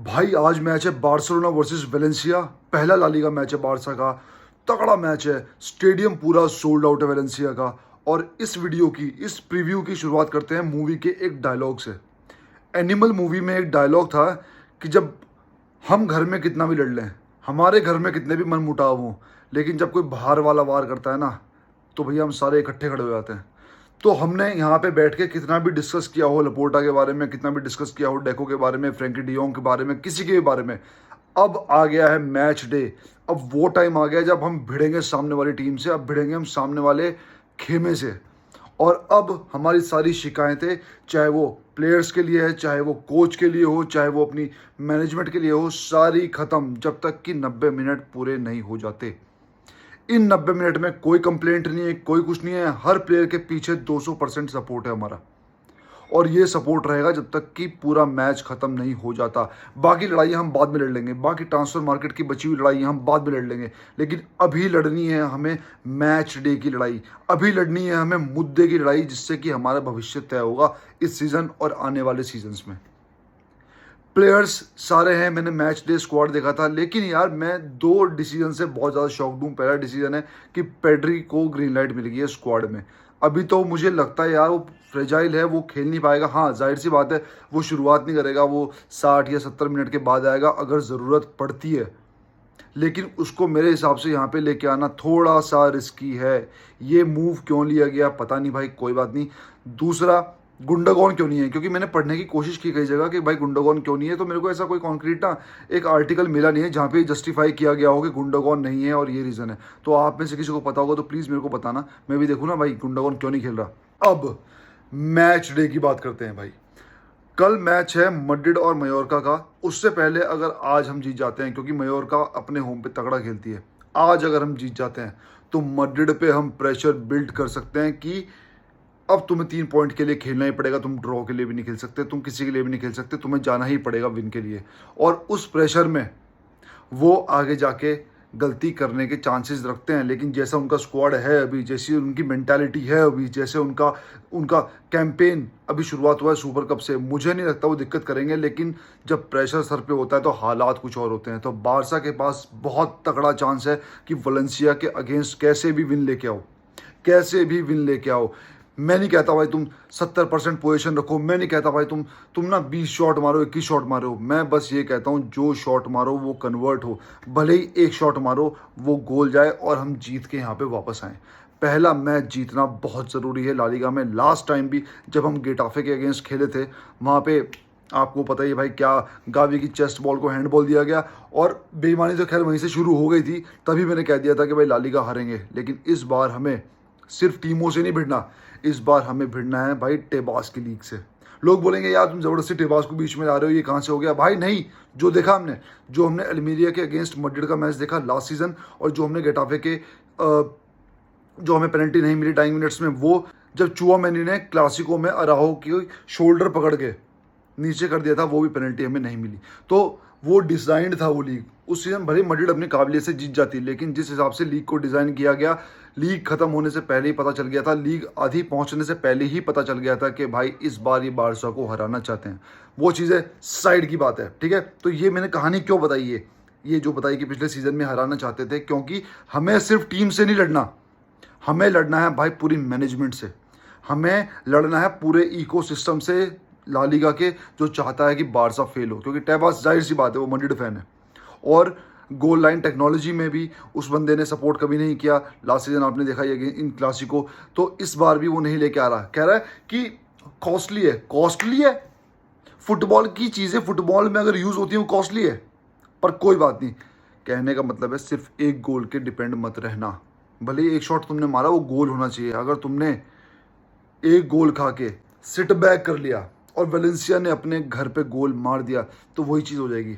भाई आज मैच है बार्सिलोना वर्सेस वेलेंसिया। पहला ला लीगा मैच है बारसा का। तगड़ा मैच है। स्टेडियम पूरा सोल्ड आउट है वेलेंसिया का। और इस प्रीव्यू की शुरुआत करते हैं मूवी के एक डायलॉग से। एनिमल मूवी में एक डायलॉग था कि जब हम घर में कितना भी लड़ लें, हमारे घर में कितने भी मनमुटाव हों, लेकिन जब कोई बाहर वाला वार करता है ना, तो भैया हम सारे इकट्ठे खड़े हो जाते हैं। तो हमने यहाँ पे बैठ के कितना भी डिस्कस किया हो लपोर्टा के बारे में, कितना भी डिस्कस किया हो डेको के बारे में, फ्रैंकी डियोंग के बारे में, किसी के भी बारे में, अब आ गया है मैच डे। अब वो टाइम आ गया जब हम भिड़ेंगे सामने वाली टीम से, अब भिड़ेंगे हम सामने वाले खेमे से। और अब हमारी सारी शिकायतें, चाहे वो प्लेयर्स के लिए है, चाहे वो कोच के लिए हो, चाहे वो अपनी मैनेजमेंट के लिए हो, सारी ख़त्म जब तक कि 90 मिनट पूरे नहीं हो जाते। इन 90 मिनट में कोई कंप्लेंट नहीं है, कोई कुछ नहीं है। हर प्लेयर के पीछे 200% सपोर्ट है हमारा। और ये सपोर्ट रहेगा जब तक कि पूरा मैच खत्म नहीं हो जाता। बाकी लड़ाई हम बाद में लड़ लेंगे, बाकी ट्रांसफर मार्केट की बची हुई लड़ाई हम बाद में लड़ लेंगे, लेकिन अभी लड़नी है हमें मैच डे की लड़ाई। अभी लड़नी है हमें मुद्दे की लड़ाई, जिससे कि हमारा भविष्य तय होगा इस सीज़न और आने वाले सीजन्स में। प्लेयर्स सारे हैं, मैंने मैच डे स्क्वाड देखा था, लेकिन यार मैं दो डिसीजन से बहुत ज़्यादा शॉक्ड हूँ। पहला डिसीजन है कि पेड्री को ग्रीन लाइट मिल गई है स्क्वाड में। अभी तो मुझे लगता है यार वो फ्रेजाइल है, वो खेल नहीं पाएगा। हाँ, जाहिर सी बात है, वो शुरुआत नहीं करेगा, वो 60 या 70 मिनट के बाद आएगा अगर ज़रूरत पड़ती है। लेकिन उसको मेरे हिसाब से यहाँ पे लेके आना थोड़ा सा रिस्की है। ये मूव क्यों लिया गया पता नहीं भाई, कोई बात नहीं। दूसरा, गुंडोगॉन क्यों नहीं है? क्योंकि मैंने पढ़ने की कोशिश की कई जगह कि भाई गुंडोगॉन क्यों नहीं है, तो मेरे को ऐसा कोई कॉन्क्रीट ना एक आर्टिकल मिला नहीं है जहाँ पे जस्टिफाई किया गया हो कि गुंडोगॉन नहीं है और ये रीज़न है। तो आप में से किसी को पता होगा तो प्लीज़ मेरे को बताना, मैं भी देखूँ ना भाई गुंडोगॉन क्यों नहीं खेल रहा। अब मैच डे की बात करते हैं भाई। कल मैच है मैड्रिड और मयोर्का का। उससे पहले अगर आज हम जीत जाते हैं, क्योंकि मयोर्का अपने होम पे तगड़ा खेलती है, आज अगर हम जीत जाते हैं तो मैड्रिड पे हम प्रेशर बिल्ड कर सकते हैं कि अब तुम्हें 3 पॉइंट के लिए खेलना ही पड़ेगा। तुम ड्रॉ के लिए भी नहीं खेल सकते, तुम किसी के लिए भी नहीं खेल सकते, तुम्हें जाना ही पड़ेगा विन के लिए। और उस प्रेशर में वो आगे जाके गलती करने के चांसेस रखते हैं। लेकिन जैसा उनका स्क्वाड है अभी, जैसी उनकी मेंटालिटी है अभी, जैसे उनका उनका कैंपेन अभी शुरुआत हुआ है सुपर कप से, मुझे नहीं लगता वो दिक्कत करेंगे। लेकिन जब प्रेशर सर पे होता है तो हालात कुछ और होते हैं। तो बारसा के पास बहुत तगड़ा चांस है कि वलेंसिया के अगेंस्ट कैसे भी विन लेके आओ, कैसे भी विन लेके आओ। मैं नहीं कहता भाई तुम 70% पोजीशन रखो, मैं नहीं कहता भाई तुम ना 20 शॉट मारो, 21 शॉट मारो। मैं बस ये कहता हूँ जो शॉट मारो वो कन्वर्ट हो। भले ही एक शॉट मारो वो गोल जाए और हम जीत के यहाँ पे वापस आएँ। पहला मैच जीतना बहुत ज़रूरी है ला लीगा में। लास्ट टाइम भी जब हम गेटाफे के अगेंस्ट खेले थे, वहाँ पे आपको पता ही है भाई क्या गावी की चेस्ट बॉल को हैंडबॉल दिया गया। और बेईमानी तो खैर वहीं से शुरू हो गई थी, तभी मैंने कह दिया था कि भाई ला लीगा हारेंगे। लेकिन इस बार हमें सिर्फ टीमों से नहीं भिड़ना, इस बार हमें भिड़ना है भाई टेबास की लीग से। लोग बोलेंगे यार तुम ज़बरदस्ती टेबास को बीच में ला रहे हो, ये कहाँ से हो गया? भाई नहीं, जो देखा हमने, जो हमने अल्मीरिया के अगेंस्ट मैड्रिड का मैच देखा लास्ट सीजन, और जो हमने गेटाफे के जो हमें पेनल्टी नहीं मिली टाइम मिनट्स में, वो जब चुआमेनी ने क्लासिको में अराहो की शोल्डर पकड़ के नीचे कर दिया था, वो भी पेनल्टी हमें नहीं मिली। तो वो डिज़ाइंड था वो लीग। उस सीजन भले मैड्रिड अपनी काबिलियत से जीत जाती, लेकिन जिस हिसाब से लीग को डिज़ाइन किया गया, लीग खत्म होने से पहले ही पता चल गया था, लीग आधी पहुंचने से पहले ही पता चल गया था कि भाई इस बार ये बारसा को हराना चाहते हैं। वो चीज़ें साइड की बात है, ठीक है। तो ये मैंने कहानी क्यों बताई है, ये जो बताई कि पिछले सीजन में हराना चाहते थे, क्योंकि हमें सिर्फ टीम से नहीं लड़ना, हमें लड़ना है भाई पूरी मैनेजमेंट से। हमें लड़ना है पूरे इकोसिस्टम से ला लीगा के, जो चाहता है कि बारसा फेल हो। क्योंकि टेबास जाहिर सी बात है वो मैड्रिड फैन है, और गोल लाइन टेक्नोलॉजी में भी उस बंदे ने सपोर्ट कभी नहीं किया। लास्ट सीजन आपने देखा ये इन क्लासिको, तो इस बार भी वो नहीं लेके आ रहा। कह रहा है कि कॉस्टली है, कॉस्टली है। फुटबॉल की चीज़ें फुटबॉल में अगर यूज़ होती हैं वो कॉस्टली है, पर कोई बात नहीं। कहने का मतलब है सिर्फ एक गोल के डिपेंड मत रहना। भले ही एक शॉट तुमने मारा वो गोल होना चाहिए। अगर तुमने एक गोल खा के सिट बैक कर लिया और वेलेंसिया ने अपने घर पे गोल मार दिया, तो वही चीज़ हो जाएगी।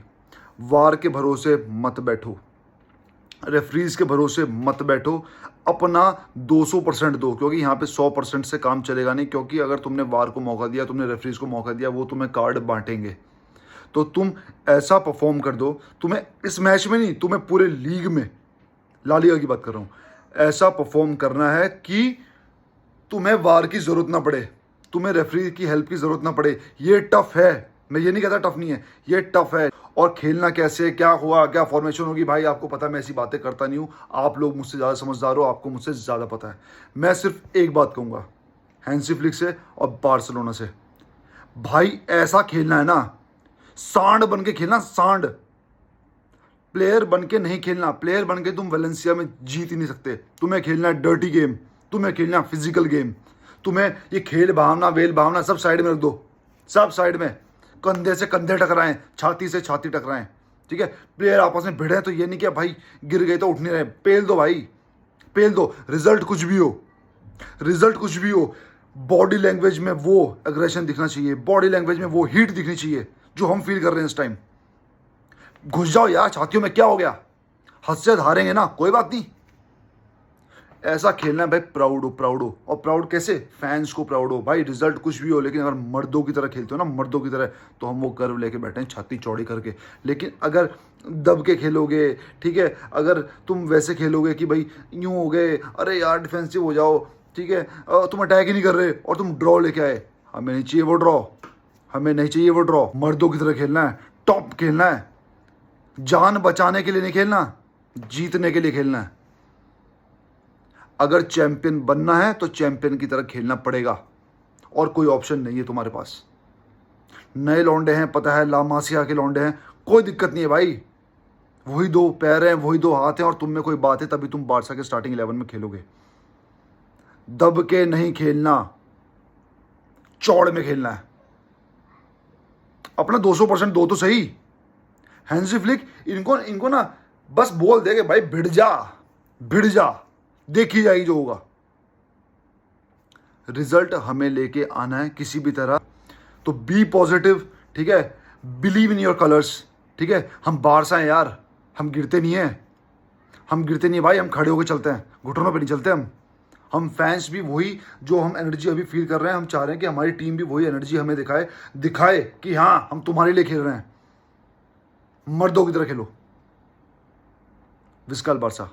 वार के भरोसे मत बैठो, रेफरीज के भरोसे मत बैठो, अपना 200% दो। क्योंकि यहाँ पे 100% से काम चलेगा नहीं। क्योंकि अगर तुमने वार को मौका दिया, तुमने रेफरीज को मौका दिया, वो तुम्हें कार्ड बांटेंगे। तो तुम ऐसा परफॉर्म कर दो, तुम्हें इस मैच में नहीं, तुम्हें पूरे लीग में, ला लीगा की बात कर रहा हूँ, ऐसा परफॉर्म करना है कि तुम्हें वार की ज़रूरत ना पड़े, तुम्हें रेफरी की हेल्प की ज़रूरत ना पड़े। ये टफ है, मैं ये नहीं कहता टफ नहीं है, ये टफ है। और खेलना कैसे, क्या हुआ, क्या फॉर्मेशन होगी, भाई आपको पता है मैं ऐसी बातें करता नहीं हूँ। आप लोग मुझसे ज़्यादा समझदार हो, आपको मुझसे ज़्यादा पता है। मैं सिर्फ एक बात कहूँगा, हैंसी फ्लिक से और बार्सिलोना से, भाई ऐसा खेलना है ना, सांड बन के खेलना, सांड। प्लेयर बन के नहीं खेलना। प्लेयर बन के तुम वेलेंसिया में जीत ही नहीं सकते। तुम्हें खेलना है डर्टी गेम, तुम्हें खेलना है फिजिकल गेम। तुम्हें ये खेल भावना, वेल भावना सब साइड में रख दो, सब साइड में। कंधे से कंधे टकराएं, छाती से छाती टकराएं, ठीक है। प्लेयर आपस में भिड़े तो ये नहीं कि भाई गिर गए तो उठ नहीं रहे, पेल दो भाई, पेल दो। रिजल्ट कुछ भी हो, रिजल्ट कुछ भी हो, बॉडी लैंग्वेज में वो एग्रेशन दिखना चाहिए, बॉडी लैंग्वेज में वो हीट दिखनी चाहिए जो हम फील कर रहे हैं इस टाइम। घुस जाओ यार छातियों में, क्या हो गया, हद से हारेंगे ना, कोई बात नहीं। ऐसा खेलना है भाई, प्राउड हो, प्राउड हो। और प्राउड कैसे, फैंस को प्राउड हो भाई। रिजल्ट कुछ भी हो, लेकिन अगर मर्दों की तरह खेलते हो ना, मर्दों की तरह, तो हम वो कर्व लेके बैठे हैं छाती चौड़ी करके। लेकिन अगर दब के खेलोगे, ठीक है, अगर तुम वैसे खेलोगे कि भाई यूं हो गए, अरे यार डिफेंसिव हो जाओ, ठीक है, तुम अटैक ही नहीं कर रहे और तुम ड्रॉ लेके आए, हमें नहीं चाहिए वो ड्रॉ, हमें नहीं चाहिए वो ड्रॉ। मर्दों की तरह खेलना है, टॉप खेलना है, जान बचाने के लिए नहीं खेलना, जीतने के लिए खेलना है। अगर चैंपियन बनना है तो चैंपियन की तरह खेलना पड़ेगा, और कोई ऑप्शन नहीं है तुम्हारे पास। नए लौंडे हैं, पता है, लामासिया के लौंडे हैं, कोई दिक्कत नहीं है भाई। वही दो पैर हैं, वही दो हाथ हैं, और तुम में कोई बात है तभी तुम बारसा के स्टार्टिंग 11 में खेलोगे। दब के नहीं खेलना, चौड़ में खेलना है। अपना 200% दो तो सही। हैंसी फ्लिक इनको ना बस बोल दे कि भाई भिड़ जा, भिड़ जा, देखी जाएगी जो होगा। रिजल्ट हमें लेके आना है किसी भी तरह। तो बी पॉजिटिव, ठीक है, बिलीव इन योर कलर्स, ठीक है। हम बारसा हैं यार, हम गिरते नहीं हैं, हम गिरते नहीं भाई, हम खड़े होकर चलते हैं, घुटनों पे नहीं चलते हम फैंस भी वही जो हम एनर्जी अभी फील कर रहे हैं, हम चाह रहे हैं कि हमारी टीम भी वही एनर्जी हमें दिखाए कि हाँ हम तुम्हारे लिए खेल रहे हैं। मर्दों की तरह खेलो। विस्काल बारसा।